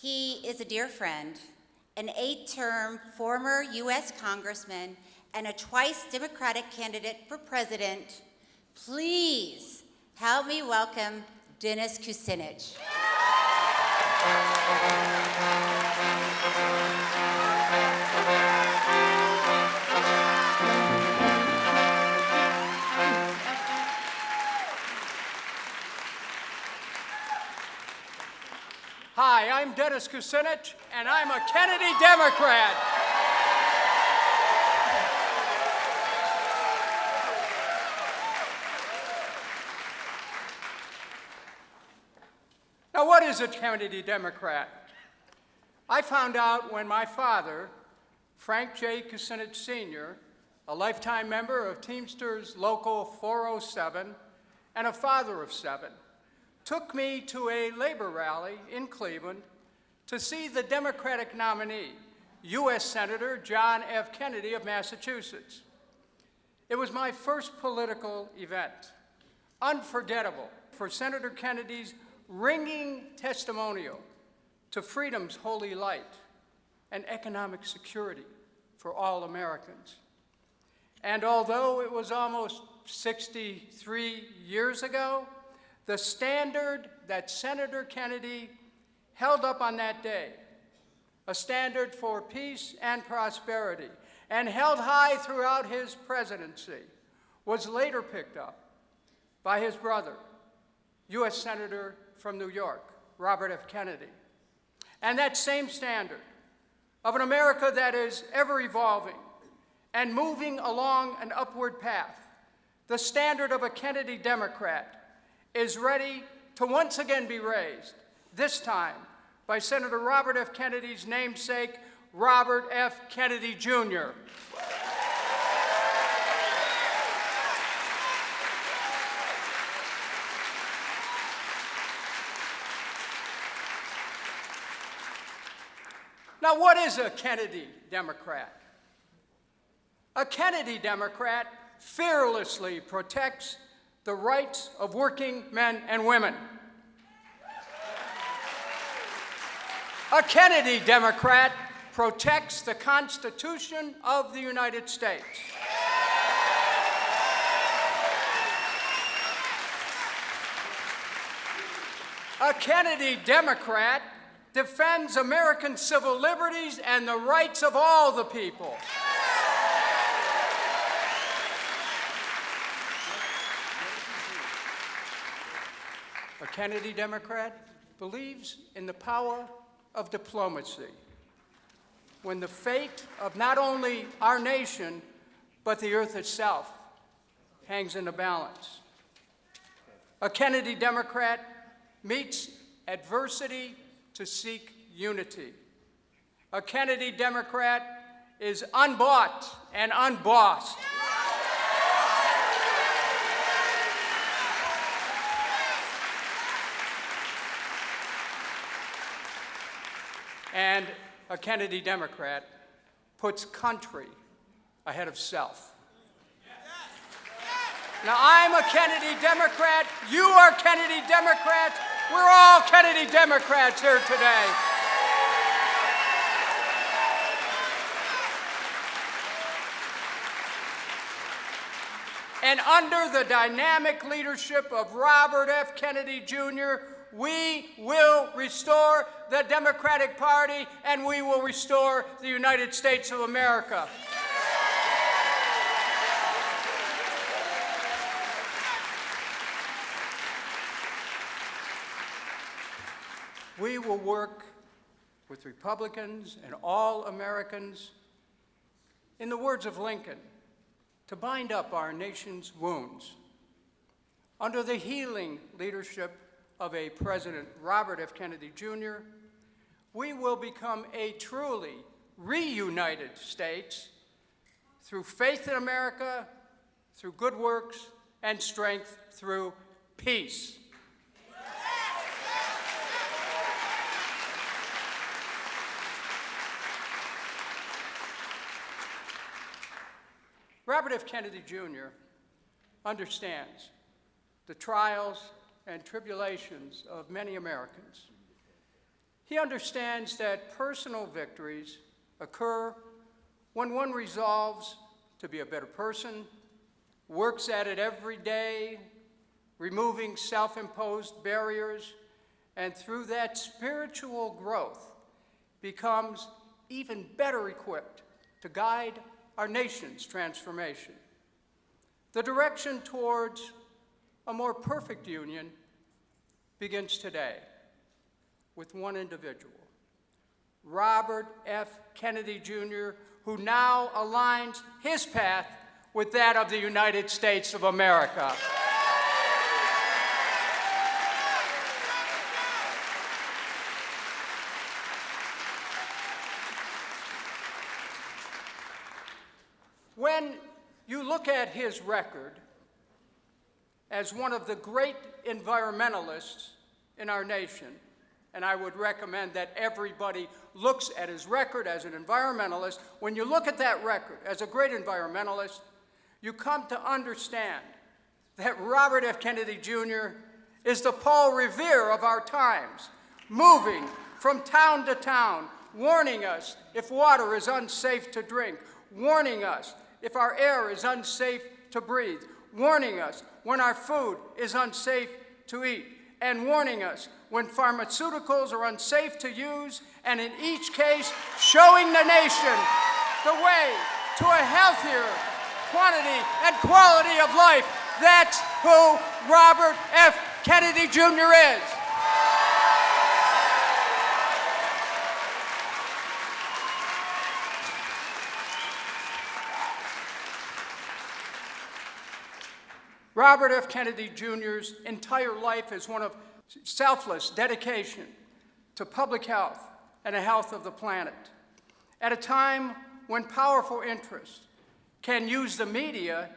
He is a dear friend, an 8-term former U.S. Congressman, and a twice Democratic candidate for president. Please help me welcome Dennis Kucinich. Hi, I'm Dennis Kucinich, and I'm a Kennedy Democrat. Now, what is a Kennedy Democrat? I found out when my father, Frank J. Kucinich Sr., a lifetime member of Teamsters Local 407 and a father of 7, took me to a labor rally in Cleveland to see the Democratic nominee, U.S. Senator John F. Kennedy of Massachusetts. It was my first political event, unforgettable for Senator Kennedy's ringing testimonial to freedom's holy light and economic security for all Americans. And although it was almost 63 years ago, the standard that Senator Kennedy held up on that day, a standard for peace and prosperity, and held high throughout his presidency, was later picked up by his brother, U.S. Senator from New York, Robert F. Kennedy. And that same standard of an America that is ever evolving and moving along an upward path, the standard of a Kennedy Democrat, is ready to once again be raised, this time by Senator Robert F. Kennedy's namesake, Robert F. Kennedy, Jr. Now, what is a Kennedy Democrat? A Kennedy Democrat fearlessly protects the rights of working men and women. A Kennedy Democrat protects the Constitution of the United States. A Kennedy Democrat defends American civil liberties and the rights of all the people. A Kennedy Democrat believes in the power of diplomacy when the fate of not only our nation, but the earth itself hangs in the balance. A Kennedy Democrat meets adversity to seek unity. A Kennedy Democrat is unbought and unbossed. And a Kennedy Democrat puts country ahead of self. Now, I'm a Kennedy Democrat, you are Kennedy Democrats, we're all Kennedy Democrats here today. And under the dynamic leadership of Robert F. Kennedy, Jr., we will restore the Democratic Party, and we will restore the United States of America. We will work with Republicans and all Americans, in the words of Lincoln, to bind up our nation's wounds. Under the healing leadership of a President Robert F. Kennedy, Jr., we will become a truly reunited state through faith in America, through good works, and strength through peace. Robert F. Kennedy, Jr. understands the trials and tribulations of many Americans. He understands that personal victories occur when one resolves to be a better person, works at it every day, removing self-imposed barriers, and through that spiritual growth becomes even better equipped to guide our nation's transformation. The direction towards a more perfect union begins today with one individual, Robert F. Kennedy, Jr., who now aligns his path with that of the United States of America. When you look at his record as one of the great environmentalists in our nation, and I would recommend that everybody looks at his record as an environmentalist, when you look at that record as a great environmentalist, you come to understand that Robert F. Kennedy, Jr. is the Paul Revere of our times, moving from town to town, warning us if water is unsafe to drink, warning us if our air is unsafe to breathe, warning us when our food is unsafe to eat, and warning us when pharmaceuticals are unsafe to use, and in each case, showing the nation the way to a healthier quantity and quality of life. That's who Robert F. Kennedy, Jr. is. Robert F. Kennedy, Jr.'s entire life is one of selfless dedication to public health and the health of the planet. At a time when powerful interests can use the media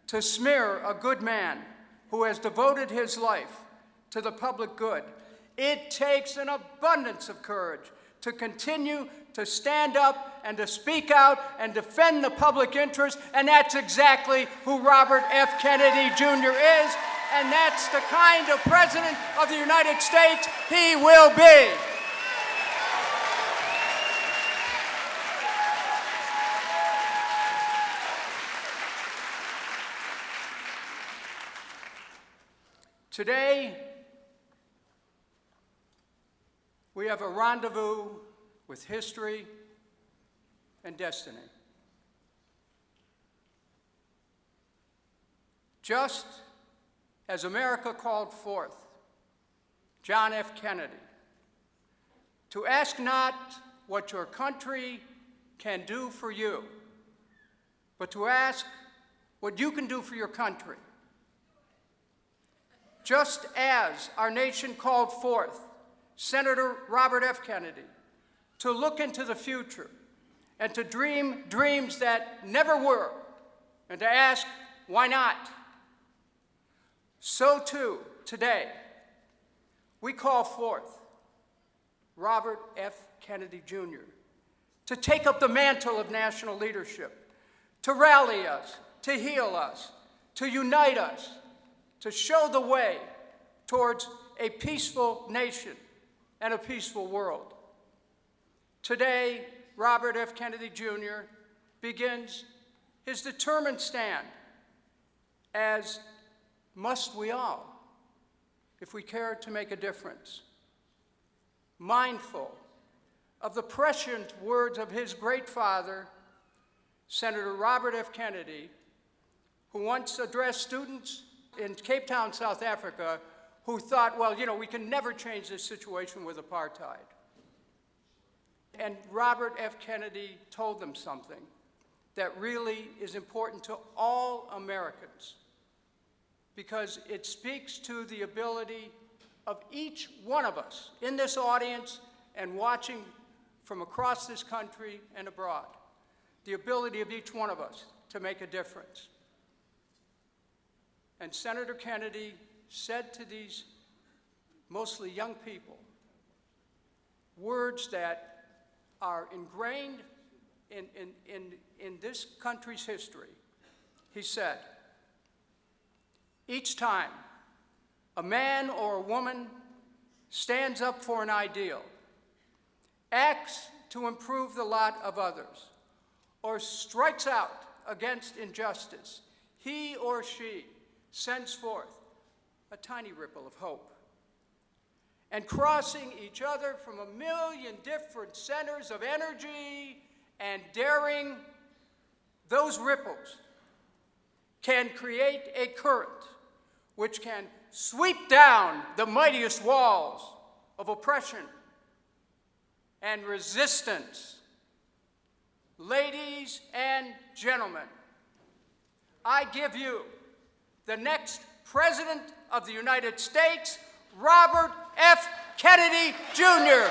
to smear a good man who has devoted his life to the public good, it takes an abundance of courage to continue to stand up and to speak out and defend the public interest, and that's exactly who Robert F. Kennedy, Jr. is, and that's the kind of President of the United States he will be. Today, we have a rendezvous with history and destiny. Just as America called forth John F. Kennedy to ask not what your country can do for you, but to ask what you can do for your country. Just as our nation called forth Senator Robert F. Kennedy to look into the future and to dream dreams that never were, and to ask, why not? So too, today, we call forth Robert F. Kennedy, Jr. to take up the mantle of national leadership, to rally us, to heal us, to unite us, to show the way towards a peaceful nation and a peaceful world. Today, Robert F. Kennedy, Jr. begins his determined stand, as must we all, if we care to make a difference. Mindful of the prescient words of his great father, Senator Robert F. Kennedy, who once addressed students in Cape Town, South Africa, who thought, well, we can never change this situation with apartheid. And Robert F. Kennedy told them something that really is important to all Americans, because it speaks to the ability of each one of us in this audience and watching from across this country and abroad, the ability of each one of us to make a difference. And Senator Kennedy said to these mostly young people words that are ingrained in this country's history. He said, each time a man or a woman stands up for an ideal, acts to improve the lot of others, or strikes out against injustice, he or she sends forth a tiny ripple of hope. And crossing each other from a million different centers of energy and daring, those ripples can create a current which can sweep down the mightiest walls of oppression and resistance. Ladies and gentlemen, I give you the next President of the United States, Robert F. Kennedy, Jr.